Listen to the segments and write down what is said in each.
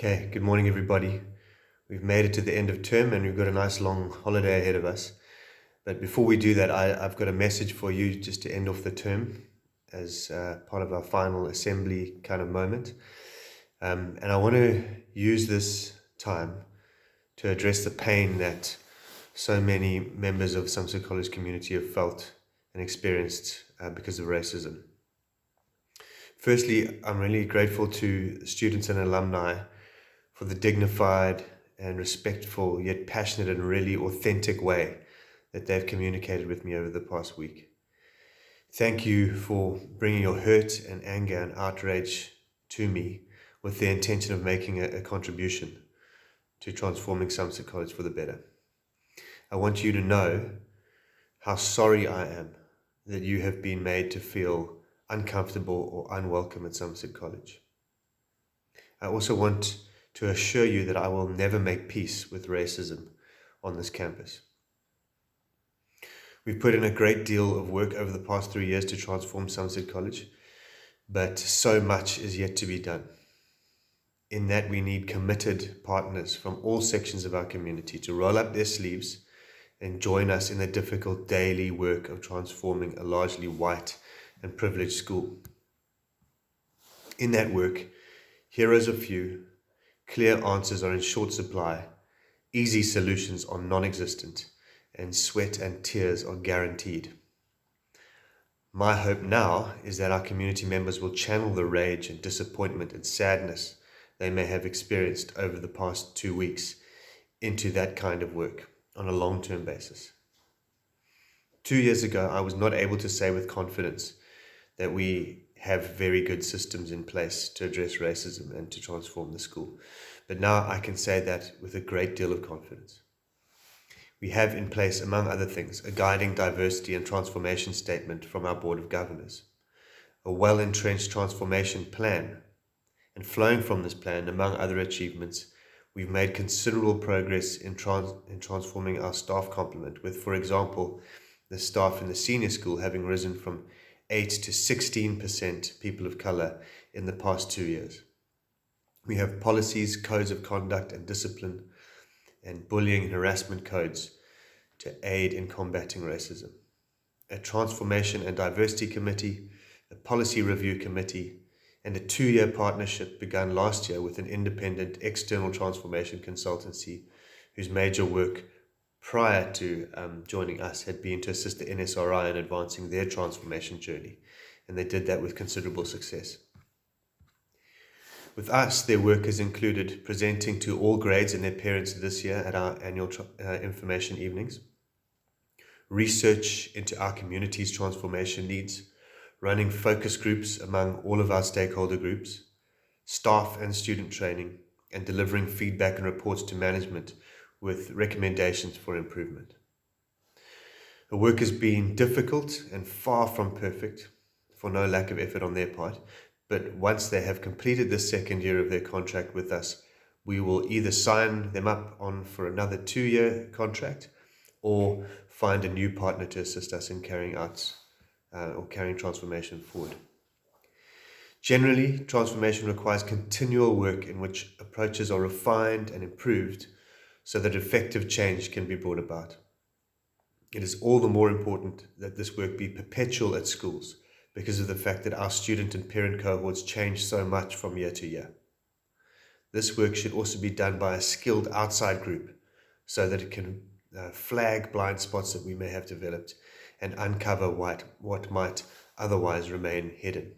Okay, good morning, everybody. We've made it to the end of term and we've got a nice long holiday ahead of us. But before we do that, I've got a message for you just to end off the term as part of our final assembly kind of moment. And I want to use this time to address the pain that so many members of Somerset College community have felt and experienced because of racism. Firstly, I'm really grateful to students and alumni for the dignified and respectful, yet passionate and really authentic way that they've communicated with me over the past week. Thank you for bringing your hurt and anger and outrage to me with the intention of making a contribution to transforming Somerset College for the better. I want you to know how sorry I am that you have been made to feel uncomfortable or unwelcome at Somerset College. I also want to assure you that I will never make peace with racism on this campus. We've put in a great deal of work over the past 3 years to transform Somerset College, but so much is yet to be done. In that, we need committed partners from all sections of our community to roll up their sleeves and join us in the difficult daily work of transforming a largely white and privileged school. In that work, heroes are few, clear answers are in short supply, easy solutions are non-existent, and sweat and tears are guaranteed. My hope now is that our community members will channel the rage and disappointment and sadness they may have experienced over the past 2 weeks into that kind of work on a long-term basis. 2 years ago, I was not able to say with confidence that we have very good systems in place to address racism and to transform the school. But now I can say that with a great deal of confidence. We have in place, among other things, a guiding diversity and transformation statement from our Board of Governors, a well-entrenched transformation plan, and flowing from this plan, among other achievements, we've made considerable progress in transforming our staff complement, with, for example, the staff in the senior school having risen from 8 to 16% people of colour in the past 2 years. We have policies, codes of conduct and discipline, and bullying and harassment codes to aid in combating racism. A transformation and diversity committee, a policy review committee, and a 2-year partnership begun last year with an independent external transformation consultancy whose major work prior to joining us had been to assist the NSRI in advancing their transformation journey, and they did that with considerable success. With us, their work has included presenting to all grades and their parents this year at our annual information evenings, research into our community's transformation needs, running focus groups among all of our stakeholder groups, staff and student training, and delivering feedback and reports to management with recommendations for improvement. The work has been difficult and far from perfect, for no lack of effort on their part, but once they have completed the second year of their contract with us, we will either sign them up on for another 2-year contract or find a new partner to assist us in carrying out or carrying transformation forward. Generally, transformation requires continual work in which approaches are refined and improved so that effective change can be brought about. It is all the more important that this work be perpetual at schools because of the fact that our student and parent cohorts change so much from year to year. This work should also be done by a skilled outside group so that it can flag blind spots that we may have developed and uncover what might otherwise remain hidden.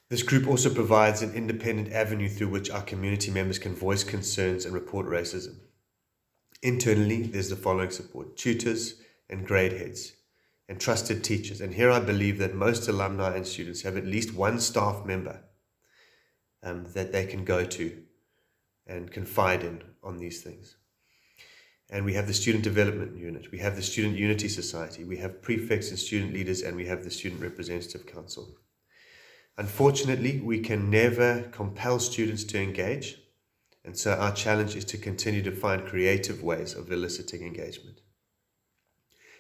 This group also provides an independent avenue through which our community members can voice concerns and report racism. Internally, there's the following support: tutors and grade heads and trusted teachers. And here I believe that most alumni and students have at least one staff member that they can go to and confide in on these things. And we have the Student Development Unit, we have the Student Unity Society, we have prefects and student leaders, and we have the Student Representative Council. Unfortunately, we can never compel students to engage, and so our challenge is to continue to find creative ways of eliciting engagement.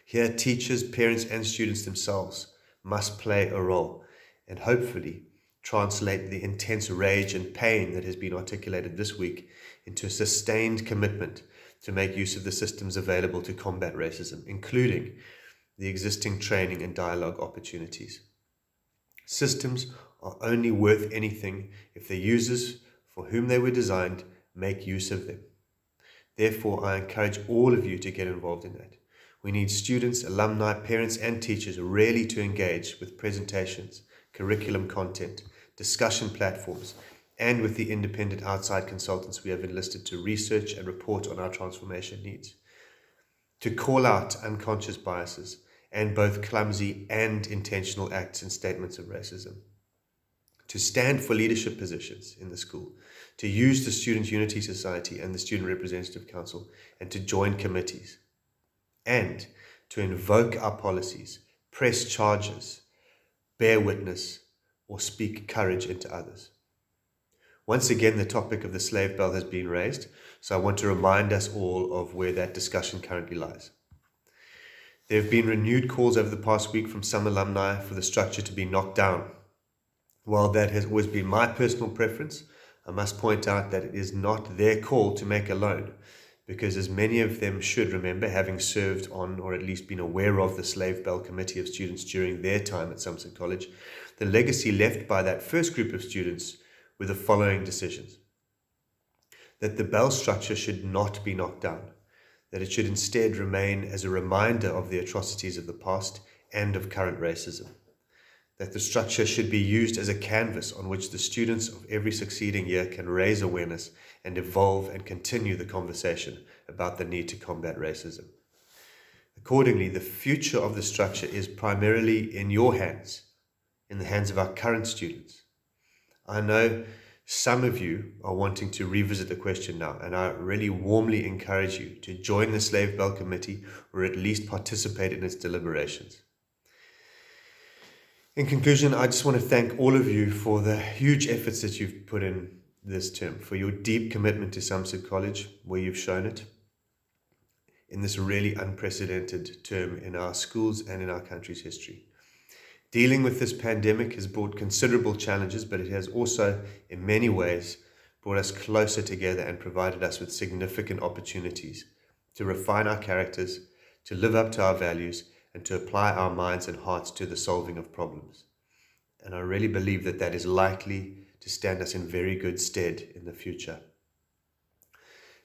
Here, teachers, parents, and students themselves must play a role, and hopefully translate the intense rage and pain that has been articulated this week into a sustained commitment to make use of the systems available to combat racism, including the existing training and dialogue opportunities. Systems are only worth anything if the users for whom they were designed make use of them. Therefore, I encourage all of you to get involved in that. We need students, alumni, parents, and teachers really to engage with presentations, curriculum content, discussion platforms, and with the independent outside consultants we have enlisted to research and report on our transformation needs. To call out unconscious biases and both clumsy and intentional acts and statements of racism. To stand for leadership positions in the school, to use the Student Unity Society and the Student Representative Council, and to join committees, and to invoke our policies, press charges, bear witness, or speak courage into others. Once again, the topic of the slave bell has been raised, so I want to remind us all of where that discussion currently lies. There have been renewed calls over the past week from some alumni for the structure to be knocked down. While that has always been my personal preference, I must point out that it is not their call to make alone, because as many of them should remember, having served on or at least been aware of the Slave Bell Committee of Students during their time at Somerset College, the legacy left by that first group of students were the following decisions. That the bell structure should not be knocked down, that it should instead remain as a reminder of the atrocities of the past and of current racism. That the structure should be used as a canvas on which the students of every succeeding year can raise awareness and evolve and continue the conversation about the need to combat racism. Accordingly, the future of the structure is primarily in your hands, in the hands of our current students. I know some of you are wanting to revisit the question now, and I really warmly encourage you to join the Slave Bell Committee or at least participate in its deliberations. In conclusion, I just want to thank all of you for the huge efforts that you've put in this term, for your deep commitment to Somerset College, where you've shown it in this really unprecedented term in our schools and in our country's history. Dealing with this pandemic has brought considerable challenges, but it has also, in many ways, brought us closer together and provided us with significant opportunities to refine our characters, to live up to our values, and to apply our minds and hearts to the solving of problems. And I really believe that that is likely to stand us in very good stead in the future.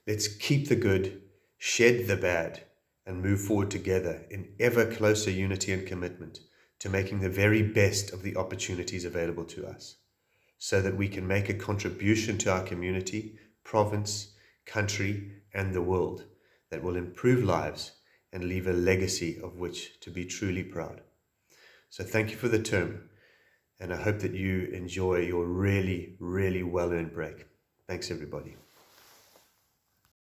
Let's keep the good, shed the bad, and move forward together in ever closer unity and commitment to making the very best of the opportunities available to us, so that we can make a contribution to our community, province, country, and the world that will improve lives and leave a legacy of which to be truly proud. So thank you for the term, and I hope that you enjoy your really, really well-earned break. Thanks, everybody.